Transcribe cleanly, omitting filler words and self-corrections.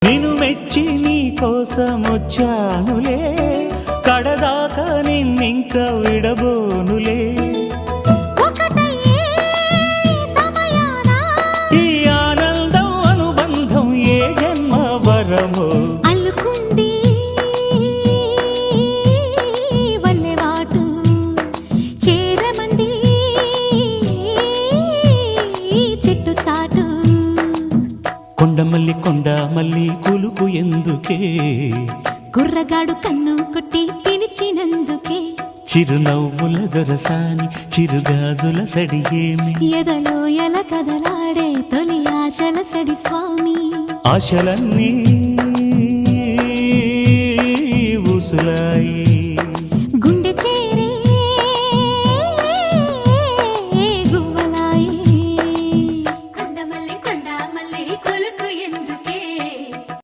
నిన్ను మెచ్చి నీ కోసం వచ్చానులే, కడదాకా నిన్నింక విడబోనులే. ఈ ఆనందం అనుబంధం ఏ జన్మ వరమో అల్లుకుంది వల్లెవాటు చేరమంది చెట్టు చాటు. కొండమల్లి కొండ మల్లి కులుకు ఎందుకే, కుర్రగాడు కన్ను కొట్టి పిలిచినందుకే. చిరునవ్వుల దొరసాని చిరుగాజుల సడియేమి, ఎదలో ఎల కదలాడే తొలి ఆశల సడి స్వామి. ఆశలన్నీ